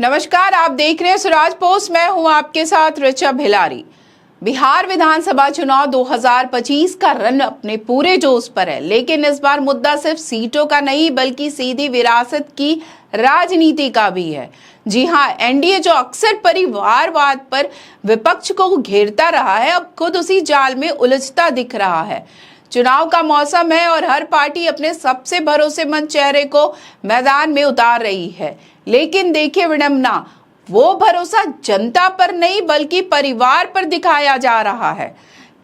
नमस्कार, आप देख रहे हैं स्वराज पोस्ट। मैं हूं आपके साथ ऋचा भिलारी। बिहार विधानसभा चुनाव 2025 का रन अपने पूरे जोश पर है, लेकिन इस बार मुद्दा सिर्फ सीटों का नहीं बल्कि सीधी विरासत की राजनीति का भी है। जी हां, एनडीए जो अक्सर परिवारवाद पर विपक्ष को घेरता रहा है, अब खुद उसी जाल में उलझता दिख रहा है। चुनाव का मौसम है और हर पार्टी अपने सबसे भरोसेमंद चेहरे को मैदान में उतार रही है, लेकिन देखिए विडंबना, वो भरोसा जनता पर नहीं बल्कि परिवार पर दिखाया जा रहा है।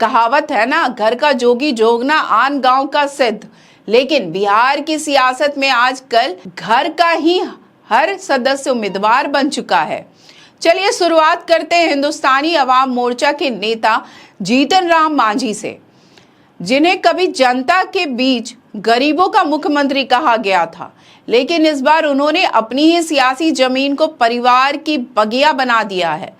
कहावत है ना, घर का जोगी जोगना आन गांव का सिद्ध। लेकिन बिहार की सियासत में आजकल घर का ही हर सदस्य उम्मीदवार बन चुका है। चलिए शुरुआत करते हैं हिंदुस्तानी अवाम मोर्चा के नेता जीतन राम मांझी से, जिन्हें कभी जनता के बीच गरीबों का मुख्यमंत्री कहा गया था, लेकिन इस बार उन्होंने अपनी ही सियासी जमीन को परिवार की बगिया बना दिया है।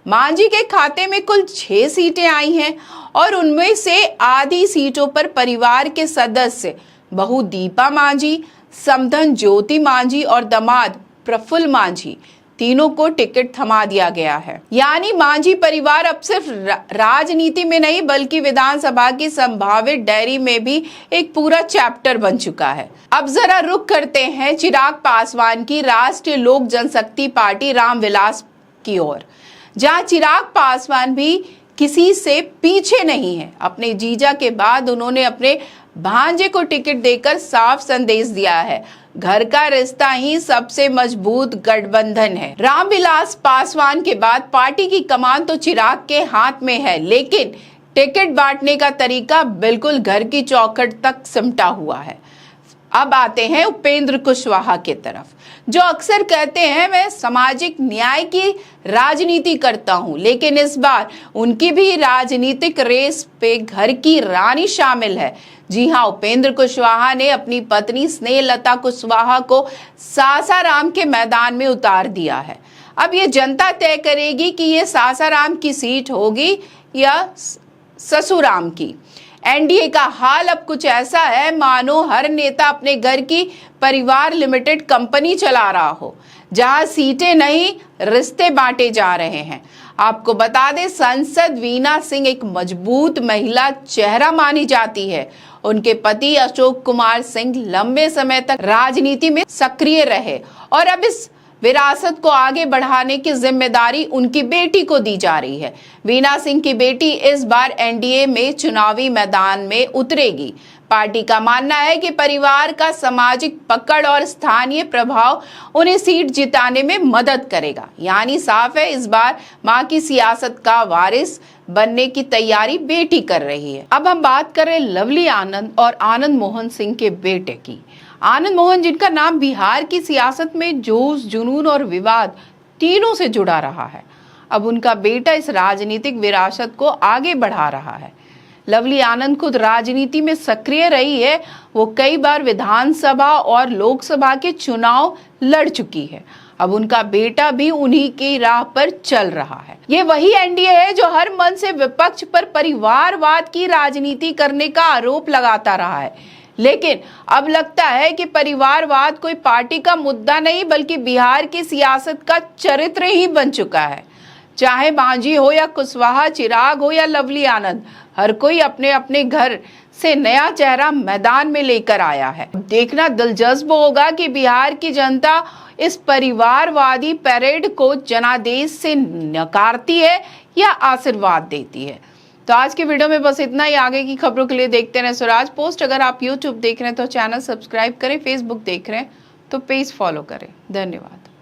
मांझी के खाते में कुल 6 सीटें आई हैं और उनमें से आधी सीटों पर परिवार के सदस्य बहू दीपा मांझी, समधन ज्योति मांझी और दामाद प्रफुल्ल मांझी तीनों को टिकट थमा दिया गया है। यानी मांझी परिवार अब सिर्फ राजनीति में नहीं बल्कि विधानसभा की संभावित डायरी में भी एक पूरा चैप्टर बन चुका है। अब जरा रुख करते हैं चिराग पासवान की राष्ट्रीय लोक जनशक्ति पार्टी रामविलास की ओर, जहां चिराग पासवान भी किसी से पीछे नहीं है। अपने जीजा के बाद उन्होंने अपने भांजे को टिकट देकर साफ संदेश दिया है, घर का रिश्ता ही सबसे मजबूत गठबंधन है। रामविलास पासवान के बाद पार्टी की कमान तो चिराग के हाथ में है, लेकिन टिकट बांटने का तरीका बिल्कुल घर की चौखट तक सिमटा हुआ है। अब आते हैं उपेंद्र कुशवाहा की तरफ, जो अक्सर कहते हैं मैं सामाजिक न्याय की राजनीति करता हूं, लेकिन इस बार उनकी भी राजनीतिक रेस पे घर की रानी शामिल है। जी हां, उपेंद्र कुशवाहा ने अपनी पत्नी स्नेहलता कुशवाहा को सासाराम के मैदान में उतार दिया है। अब ये जनता तय करेगी कि ये सासाराम की सीट होगी या ससुराम की। एनडीए का हाल अब कुछ ऐसा है मानो हर नेता अपने घर की परिवार लिमिटेड कंपनी चला रहा हो, जहां सीटें नहीं रिश्ते बांटे जा रहे हैं। आपको बता दें, सांसद वीना सिंह एक मजबूत महिला चेहरा मानी जाती है। उनके पति अशोक कुमार सिंह लंबे समय तक राजनीति में सक्रिय रहे और अब इस विरासत को आगे बढ़ाने की जिम्मेदारी उनकी बेटी को दी जा रही है। वीना सिंह की बेटी इस बार एनडीए में चुनावी मैदान में उतरेगी। पार्टी का मानना है कि परिवार का सामाजिक पकड़ और स्थानीय प्रभाव उन्हें सीट जिताने में मदद करेगा। यानी साफ है, इस बार मां की सियासत का वारिस बनने की तैयारी बेटी कर रही है। अब हम बात करें लवली आनंद और आनंद मोहन सिंह के बेटे की। आनंद मोहन, जिनका नाम बिहार की सियासत में जोश, जुनून और विवाद तीनों से जुड़ा रहा है, अब उनका बेटा इस राजनीतिक विरासत को आगे बढ़ा रहा है। लवली आनंद खुद राजनीति में सक्रिय रही है। वो कई बार विधानसभा और लोकसभा के चुनाव लड़ चुकी है। अब उनका बेटा भी उन्हीं की राह पर चल रहा है। ये वही एनडीए है जो हर मन से विपक्ष पर परिवारवाद की राजनीति करने का आरोप लगाता रहा है, लेकिन अब लगता है कि परिवारवाद कोई पार्टी का मुद्दा नहीं बल्कि बिहार की सियासत का चरित्र ही बन चुका है। चाहे मांझी हो या कुशवाहा, चिराग हो या लवली आनंद, हर कोई अपने अपने घर से नया चेहरा मैदान में लेकर आया है। देखना दिलचस्प होगा कि बिहार की जनता इस परिवारवादी पैरेड को जनादेश से नकारती है या आशीर्वाद देती है। तो आज की वीडियो में बस इतना ही। आगे की खबरों के लिए देखते रहें स्वराज पोस्ट। अगर आप यूट्यूब देख रहे हैं तो चैनल सब्सक्राइब करें, फेसबुक देख रहे हैं तो पेज फॉलो करें। धन्यवाद।